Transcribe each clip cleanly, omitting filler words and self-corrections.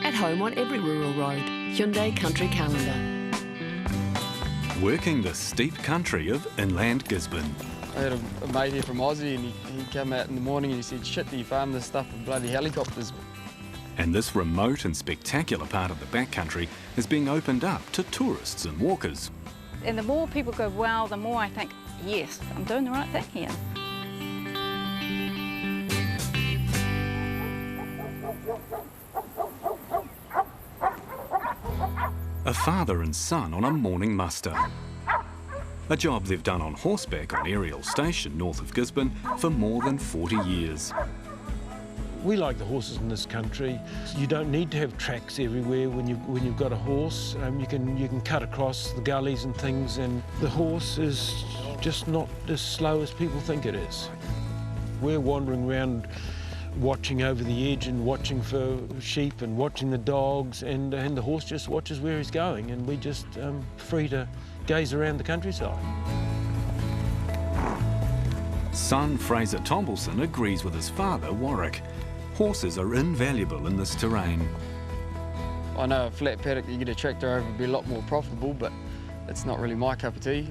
At home on every rural road, Hyundai Country Calendar. Working the steep country of inland Gisborne. I had a mate here from Aussie and he came out in the morning and he said, "Shit, do you farm this stuff with bloody helicopters?" And this remote and spectacular part of the backcountry is being opened up to tourists and walkers. And the more people go, wow, the more I think, yes, I'm doing the right thing here. A father and son on a morning muster. A job they've done on horseback on Ariel Station north of Gisborne for more than 40 years. We like the horses in this country. You don't need to have tracks everywhere when you've got a horse. You can cut across the gullies and things, and the horse is just not as slow as people think it is. We're wandering around watching over the edge and watching for sheep and watching the dogs, and the horse just watches where he's going, and we just free to gaze around the countryside. Son Fraser Tombleson agrees with his father, Warwick. Horses are invaluable in this terrain. I know a flat paddock you get a tractor over would be a lot more profitable, but it's not really my cup of tea.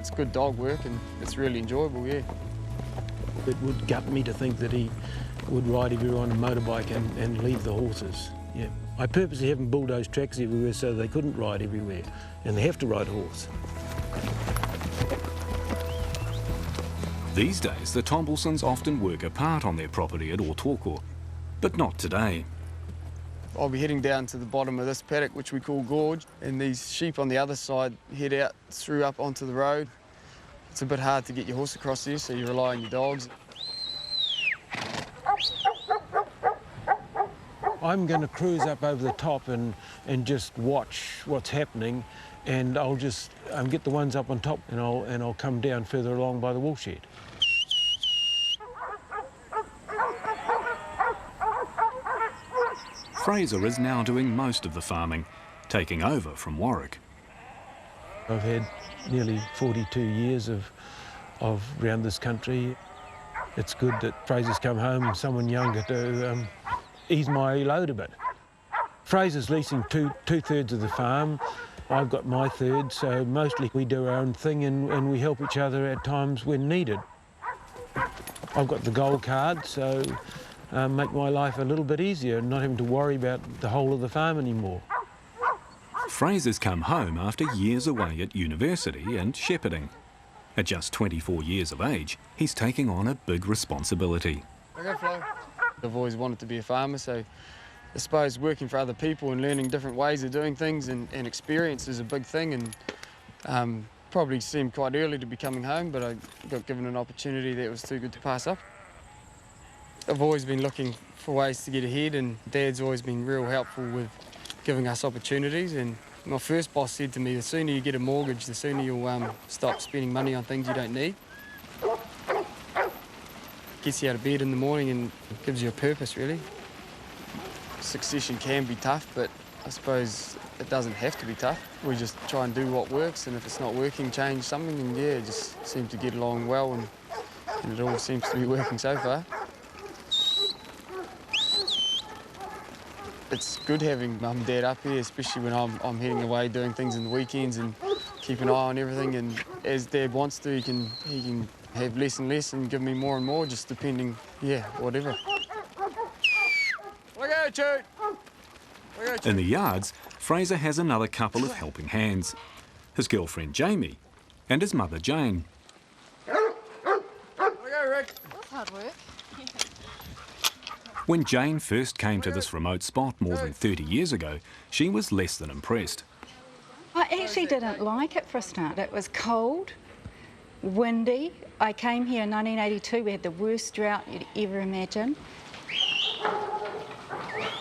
It's good dog work and it's really enjoyable, yeah. It would gut me to think that he would ride everywhere on a motorbike and leave the horses. Yeah. I purposely haven't bulldozed tracks everywhere so they couldn't ride everywhere, and they have to ride a horse. These days, the Tomblesons often work apart on their property at Haurata, but not today. I'll be heading down to the bottom of this paddock, which we call Gorge, and these sheep on the other side head out through up onto the road. It's a bit hard to get your horse across there, so you rely on your dogs. I'm going to cruise up over the top and just watch what's happening, and I'll just get the ones up on top, and I'll come down further along by the wool shed. Fraser is now doing most of the farming, taking over from Warwick. I've had nearly 42 years of round this country. It's good that Fraser's come home, someone younger to ease my load a bit. Fraser's leasing two-thirds of the farm. I've got my third, so mostly we do our own thing and we help each other at times when needed. I've got the gold card, so make my life a little bit easier, not having to worry about the whole of the farm anymore. Fraser's come home after years away at university and shepherding. At just 24 years of age, he's taking on a big responsibility. Okay, Flo. I've always wanted to be a farmer, so I suppose working for other people and learning different ways of doing things and experience is a big thing, and probably seemed quite early to be coming home, but I got given an opportunity that was too good to pass up. I've always been looking for ways to get ahead, and Dad's always been real helpful with giving us opportunities. And my first boss said to me, the sooner you get a mortgage, the sooner you'll stop spending money on things you don't need. Gets you out of bed in the morning and gives you a purpose, really. Succession can be tough, but I suppose it doesn't have to be tough. We just try and do what works, and if it's not working, change something, and yeah, it just seems to get along well, and it all seems to be working so far. It's good having Mum and Dad up here, especially when I'm heading away doing things in the weekends and keep an eye on everything. And as Dad wants to, he can have less and less and give me more and more, just depending, yeah, whatever. Look out, Choot! In the yards, Fraser has another couple of helping hands. His girlfriend Jamie and his mother Jane. Look out, Rick! That's hard work. When Jane first came to this remote spot more than 30 years ago, she was less than impressed. I actually didn't like it for a start. It was cold, windy. I came here in 1982. We had the worst drought you'd ever imagine.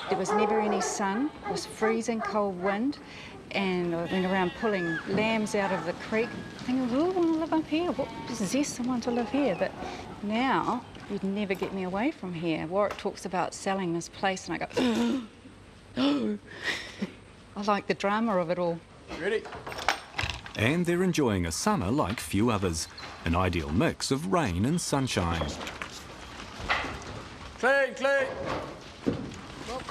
There was never any sun. It was freezing cold wind. And I went around pulling lambs out of the creek, thinking, oh, I want to live up here. What zest I want to live here. But now, you'd never get me away from here. Warwick talks about selling this place, and I go, no. I like the drama of it all. Ready? And they're enjoying a summer like few others, an ideal mix of rain and sunshine. Clean, clean.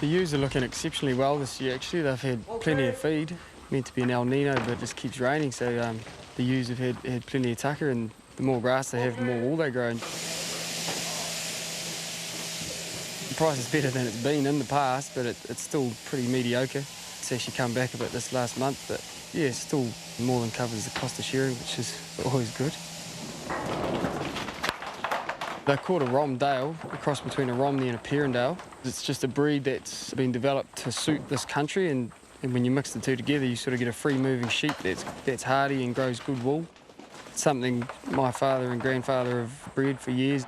The ewes are looking exceptionally well this year, actually. They've had plenty of feed. Meant to be an El Nino, but it just keeps raining, so the ewes have had plenty of tucker, and the more grass they have, the more wool they grow. And the price is better than it's been in the past, but it's still pretty mediocre. It's actually come back a bit this last month, but yeah, still more than covers the cost of shearing, which is always good. They're called a Romdale, a cross between a Romney and a Perrindale. It's just a breed that's been developed to suit this country, and when you mix the two together, you sort of get a free-moving sheep that's hardy and grows good wool. It's something my father and grandfather have bred for years.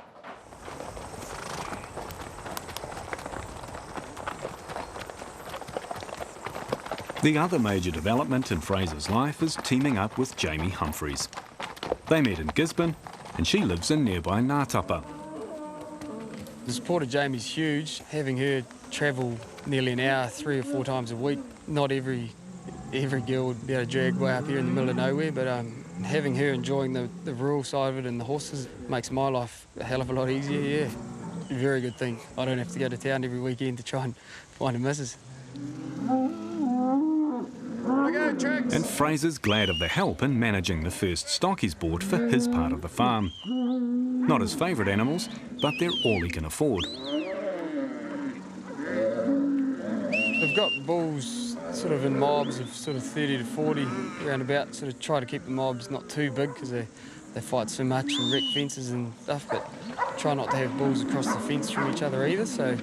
The other major development in Fraser's life is teaming up with Jamie Humphreys. They met in Gisborne, and she lives in nearby Ngātapa. The support of Jamie's huge. Having her travel nearly an hour 3 or 4 times a week, not every girl would be able to drag way up here in the middle of nowhere, but having her enjoying the rural side of it and the horses makes my life a hell of a lot easier, yeah. Very good thing. I don't have to go to town every weekend to try and find a missus. And Fraser's glad of the help in managing the first stock he's bought for his part of the farm. Not his favourite animals, but they're all he can afford. They've got bulls sort of in mobs of sort of 30 to 40 around about, sort of try to keep the mobs not too big because they fight so much and wreck fences and stuff, but try not to have bulls across the fence from each other either, so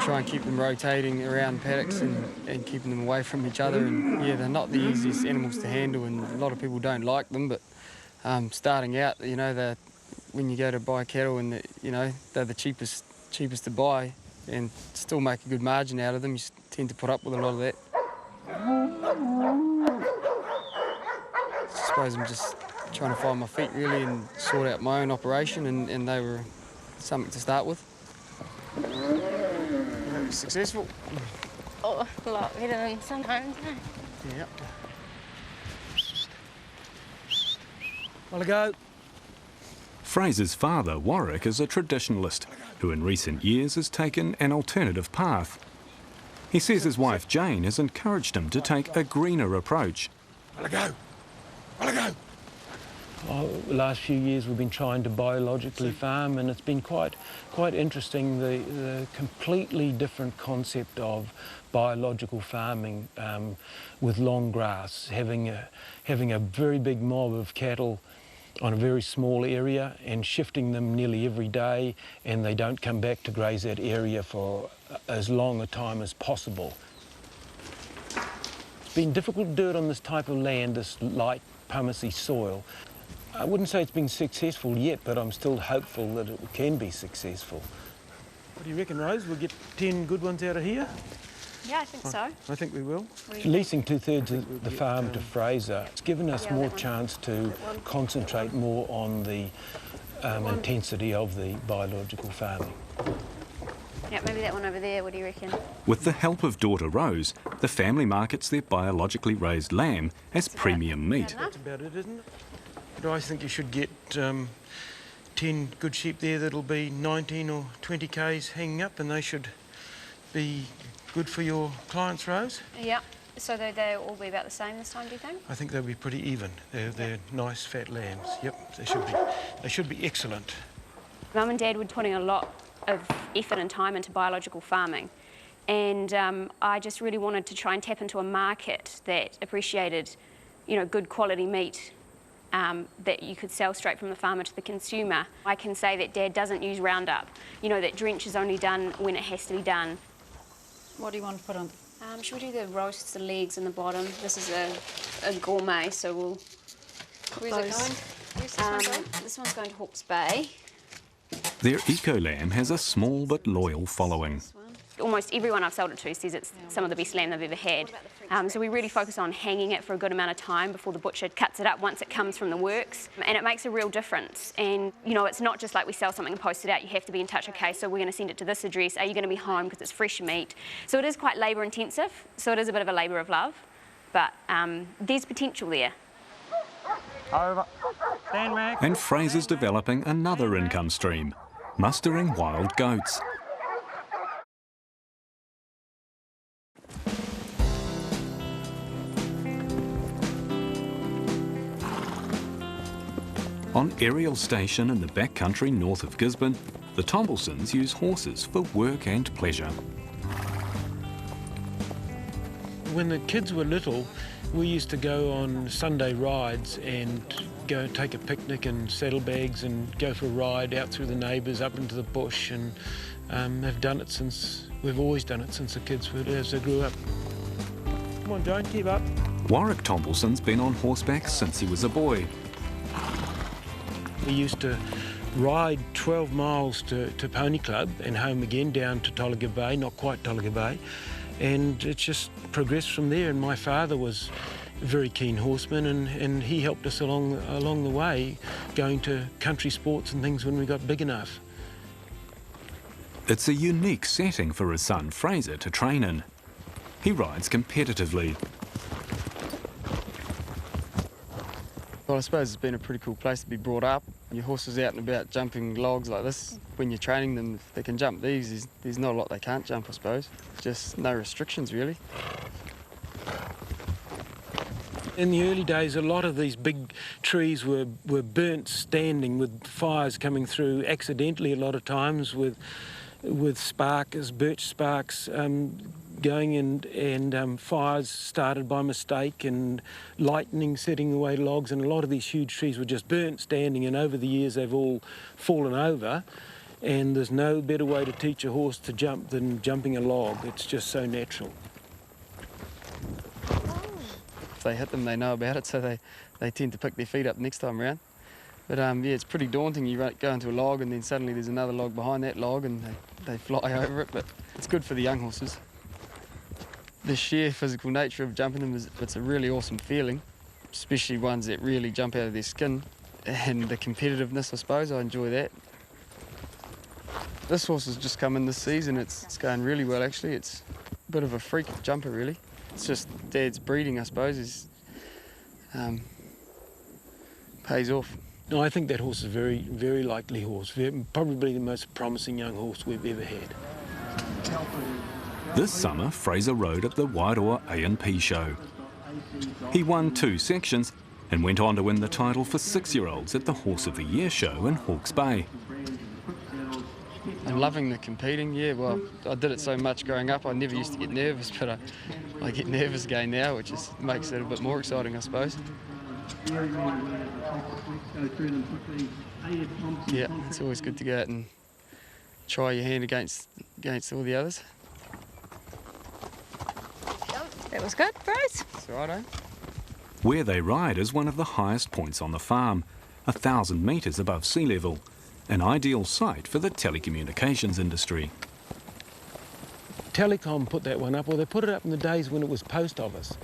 try and keep them rotating around paddocks and keeping them away from each other. And yeah, they're not the easiest animals to handle, and a lot of people don't like them, but starting out, you know, when you go to buy cattle and, you know, they're the cheapest to buy and still make a good margin out of them, you tend to put up with a lot of that. I suppose I'm just trying to find my feet really and sort out my own operation, and they were something to start with. Successful? Oh, a lot better than sometimes, eh? Yep. Well, I go. Fraser's father, Warwick, is a traditionalist who in recent years has taken an alternative path. He says his wife Jane has encouraged him to take a greener approach. Well, I go. Well, I go. The last few years we've been trying to biologically farm, and it's been quite interesting, the completely different concept of biological farming with long grass, having a very big mob of cattle on a very small area and shifting them nearly every day, and they don't come back to graze that area for as long a time as possible. It's been difficult to do it on this type of land, this light pumicy soil. I wouldn't say it's been successful yet, but I'm still hopeful that it can be successful. What do you reckon, Rose? We'll get 10 good ones out of here? Yeah, I think so. I think we will. Leasing 2/3 of the farm to Fraser, it's given us more chance to concentrate more on the intensity of the biological farming. Yeah, maybe that one over there, what do you reckon? With the help of daughter Rose, the family markets their biologically raised lamb as premium meat. That's about it, isn't it? But I think you should get 10 good sheep there that'll be 19 or 20 k's hanging up, and they should be good for your clients, Rose. Yeah, so they'll all be about the same this time, do you think? I think they'll be pretty even. They're nice fat lambs. Yep, they should be excellent. Mum and Dad were putting a lot of effort and time into biological farming, and I just really wanted to try and tap into a market that appreciated, you know, good quality meat that you could sell straight from the farmer to the consumer. I can say that Dad doesn't use Roundup. You know, that drench is only done when it has to be done. What do you want to put on? Should we do the roasts, the legs and the bottom? This is a gourmet, so we'll... Where's it going? Where's this one going? This one's going to Hawke's Bay. Their eco lamb has a small but loyal following. Almost everyone I've sold it to says it's some of the best lamb they've ever had. So we really focus on hanging it for a good amount of time before the butcher cuts it up once it comes from the works. And it makes a real difference. And, you know, it's not just like we sell something and post it out. You have to be in touch. OK, so we're going to send it to this address. Are you going to be home because it's fresh meat? So it is quite labour intensive. So it is a bit of a labour of love. But there's potential there. Over. Stand back. And Fraser's developing another income stream, mustering wild goats. On Aerial Station in the backcountry north of Gisborne, the Tomblesons use horses for work and pleasure. When the kids were little, we used to go on Sunday rides and go take a picnic and saddlebags and go for a ride out through the neighbours up into the bush, and have done it since, we've always done it since the kids were, as they grew up. Come on, Joan, keep up. Warwick Tombleson's been on horseback since he was a boy. We used to ride 12 miles to Pony Club and home again down to Tolliga Bay, not quite Tolliga Bay, and it just progressed from there. And my father was a very keen horseman, and he helped us along the way, going to country sports and things when we got big enough. It's a unique setting for his son Fraser to train in. He rides competitively. Well, I suppose it's been a pretty cool place to be brought up. Your horse is out and about jumping logs like this. When you're training them, if they can jump these, there's not a lot they can't jump, I suppose. Just no restrictions, really. In the early days, a lot of these big trees were burnt standing, with fires coming through accidentally a lot of times, with sparks, birch sparks going, and fires started by mistake, and lightning setting away logs, and a lot of these huge trees were just burnt standing, and over the years they've all fallen over, and there's no better way to teach a horse to jump than jumping a log. It's just so natural. If they hit them, they know about it, so they tend to pick their feet up next time around. But yeah, it's pretty daunting. You go into a log and then suddenly there's another log behind that log and they fly over it, but it's good for the young horses. The sheer physical nature of jumping them, it's a really awesome feeling, especially ones that really jump out of their skin, and the competitiveness, I suppose, I enjoy that. This horse has just come in this season. It's going really well, actually. It's a bit of a freak jumper, really. It's just Dad's breeding, I suppose, is pays off. No, I think that horse is a very, very likely horse. Probably the most promising young horse we've ever had. This summer, Fraser rode at the Wairoa A&P show. He won 2 sections and went on to win the title for 6-year-olds at the Horse of the Year show in Hawke's Bay. I'm loving the competing, yeah. Well, I did it so much growing up, I never used to get nervous, but I get nervous again now, which makes it a bit more exciting, I suppose. Yeah, it's always good to go out and try your hand against all the others. That was good, Bryce. It's all right, eh? Where they ride is one of the highest points on the farm, 1,000 metres above sea level, an ideal site for the telecommunications industry. Telecom put that one up, or they put it up in the days when it was post office.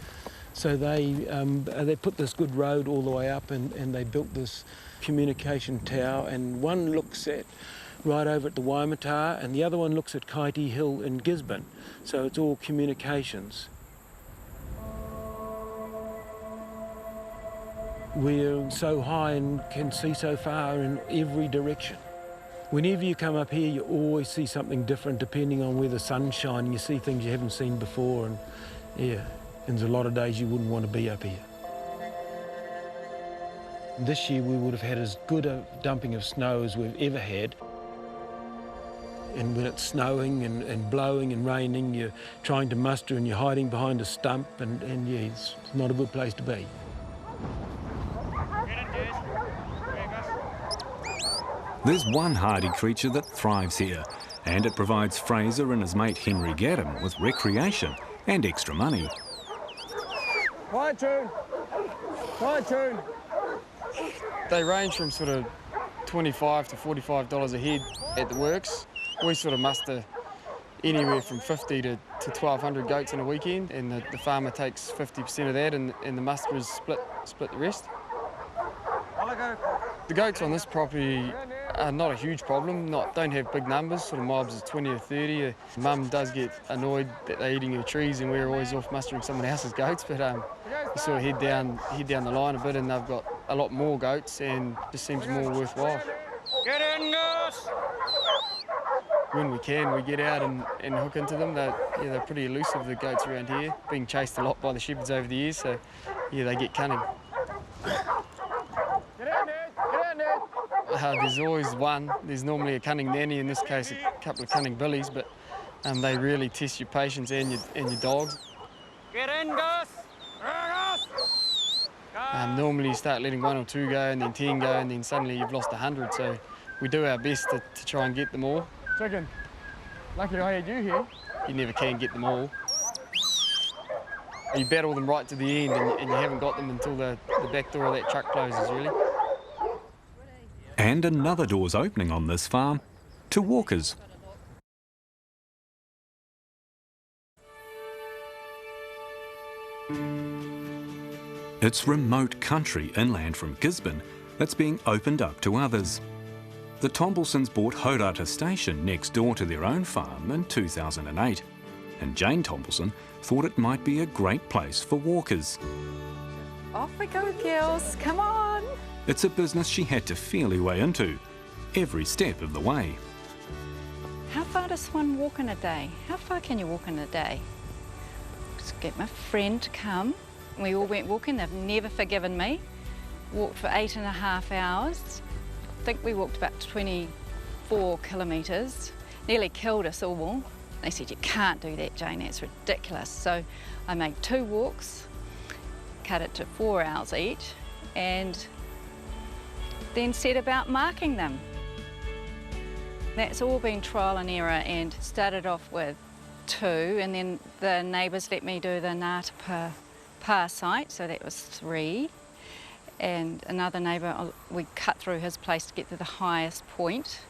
So they put this good road all the way up, and they built this communication tower, and one looks at right over at the Waimata, and the other one looks at Kaiti Hill in Gisborne. So it's all communications. We're so high and can see so far in every direction. Whenever you come up here, you always see something different depending on where the sun's shining. You see things you haven't seen before, and yeah, and there's a lot of days you wouldn't want to be up here. This year we would have had as good a dumping of snow as we've ever had. And when it's snowing and blowing and raining, you're trying to muster and you're hiding behind a stump, and yeah, it's not a good place to be. There's one hardy creature that thrives here, and it provides Fraser and his mate Henry Gaddam with recreation and extra money. Quiet tune. Quiet tune. They range from sort of $25 to $45 a head at the works. We sort of muster anywhere from 50 to 1,200 goats in a weekend, and the farmer takes 50% of that, and the musterers split the rest. The goats on this property are not a huge problem, don't have big numbers, sort of mobs of 20 or 30. Mum does get annoyed that they're eating her trees and we're always off mustering someone else's goats, but you sort of head down the line a bit, and they've got a lot more goats and it just seems more worthwhile. Get in, goose! When we can, we get out and hook into them. They're pretty elusive, the goats around here, being chased a lot by the shepherds over the years, so yeah, they get cunning. Get in there! There's always one. There's normally a cunning nanny, in this case a couple of cunning billies, but they really test your patience and your dogs. Get in, Gus! Normally you start letting 1 or 2 go and then 10 go and then suddenly you've lost 100, so we do our best to try and get them all. Chicken, lucky I had you here. You never can get them all. You battle them right to the end and you haven't got them until the back door of that truck closes, really. And another door's opening on this farm to walkers. It's remote country inland from Gisborne that's being opened up to others. The Tomblesons bought Haurata station next door to their own farm in 2008, and Jane Tombleson thought it might be a great place for walkers. Off we go, girls, come on. It's a business she had to feel her way into, every step of the way. How far does one walk in a day? How far can you walk in a day? Just get my friend to come. We all went walking, they've never forgiven me. Walked for 8.5 hours. I think we walked about 24 kilometres. Nearly killed us all. They said, you can't do that, Jane, that's ridiculous. So I made 2 walks, cut it to 4 hours each, and then set about marking them. That's all been trial and error, and started off with 2, and then the neighbours let me do the Ngāta Pa site, so that was 3. And another neighbour, we cut through his place to get to the highest point.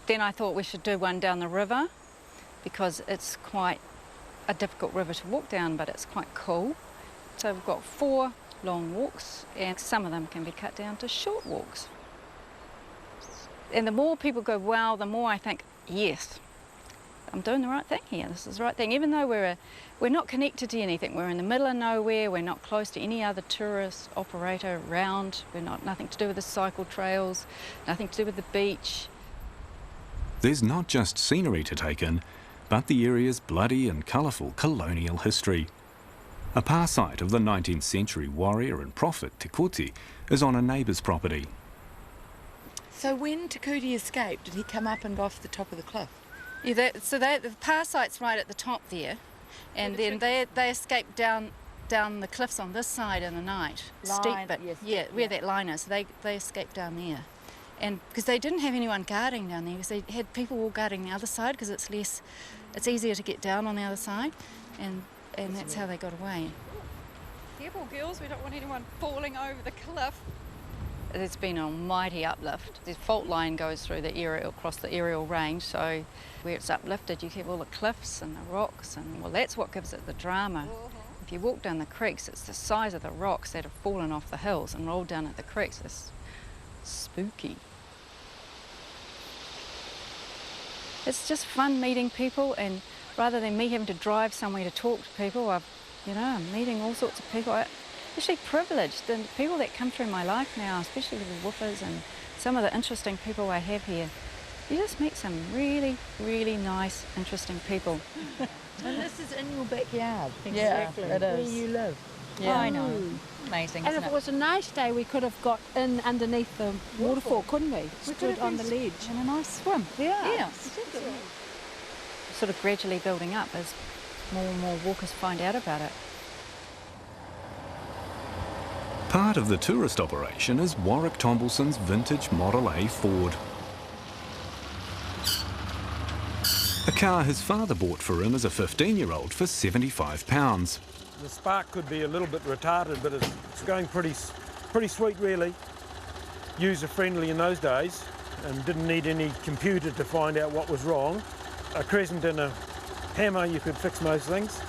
Then I thought we should do one down the river, because it's quite a difficult river to walk down, but it's quite cool. So we've got 4 long walks, and some of them can be cut down to short walks. And the more people go, wow, the more I think, yes, I'm doing the right thing here, this is the right thing. Even though we're not connected to anything, we're in the middle of nowhere, we're not close to any other tourist operator around, nothing to do with the cycle trails, nothing to do with the beach. There's not just scenery to take in, but the area's bloody and colourful colonial history. A pa site of the 19th century warrior and prophet Te Kuti is on a neighbour's property. So when Te Kuti escaped, did he come up and go off the top of the cliff? Yeah, the pa site's right at the top there, and then they escaped down the cliffs on this side in the night. Steep bit, yes, yeah, where that line is. They escaped down there, and because they didn't have anyone guarding down there, because they had people all guarding the other side, because it's easier to get down on the other side, and that's how they got away. Careful, girls, we don't want anyone falling over the cliff. There's been an almighty uplift. The fault line goes through the aerial, across the aerial range, so where it's uplifted you have all the cliffs and the rocks, and well, that's what gives it the drama. If you walk down the creeks, it's the size of the rocks that have fallen off the hills and rolled down at the creeks. It's spooky. It's just fun meeting people, and rather than me having to drive somewhere to talk to people, I'm meeting all sorts of people. Especially privileged, the people that come through my life now, especially the woofers and some of the interesting people I have here. You just meet some really, really nice, interesting people. And this is in your backyard. Exactly. Yeah, it is. Where you live. Yeah. I know. Amazing. And if it was a nice day, we could have got in underneath the waterfall, couldn't we? Stood on the ledge. And a nice swim. Yeah. Sort of gradually building up as more and more walkers find out about it. Part of the tourist operation is Warwick Tombleson's vintage Model A Ford. A car his father bought for him as a 15-year-old for £75. The spark could be a little bit retarded, but it's going pretty sweet, really. User-friendly in those days, and didn't need any computer to find out what was wrong. A crescent and a hammer, you could fix most things.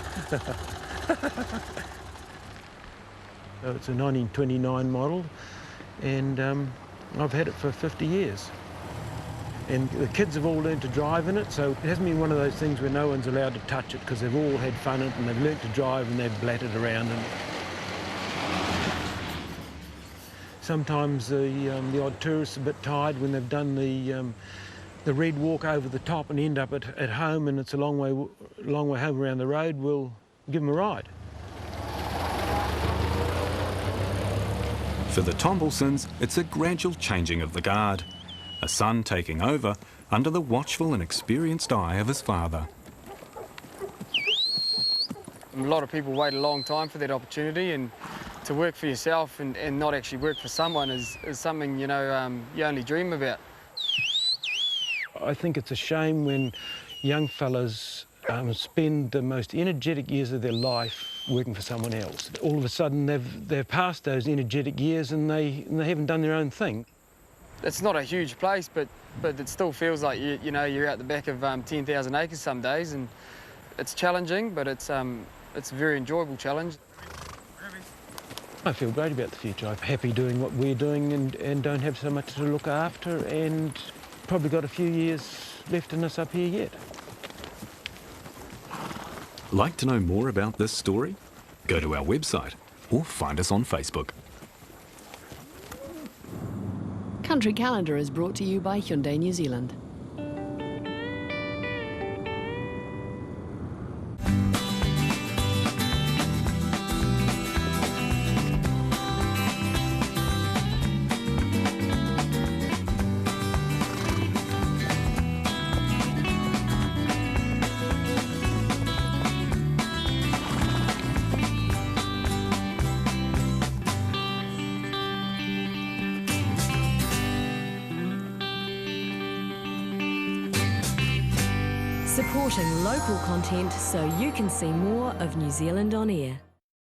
So it's a 1929 model, and I've had it for 50 years. And the kids have all learned to drive in it, so it hasn't been one of those things where no one's allowed to touch it, because they've all had fun in it and they've learnt to drive and they've blatted around in it. Sometimes the odd tourist's a bit tired when they've done the red walk over the top and end up at home, and it's a long way home around the road. We'll give them a ride. For the Tomblesons, it's a gradual changing of the guard. a son taking over under the watchful and experienced eye of his father. A lot of people wait a long time for that opportunity, and to work for yourself and not actually work for someone is something, you know, you only dream about. I think it's a shame when young fellas spend the most energetic years of their life working for someone else. All of a sudden they've passed those energetic years and they haven't done their own thing. It's not a huge place, but it still feels like you know, you're out the back of 10,000 acres some days, and it's challenging, but it's a very enjoyable challenge. I feel great about the future. I'm happy doing what we're doing and don't have so much to look after, and probably got a few years left in us up here yet. Like to know more about this story? Go to our website or find us on Facebook. Country Calendar is brought to you by Hyundai New Zealand. Supporting local content so you can see more of New Zealand on air.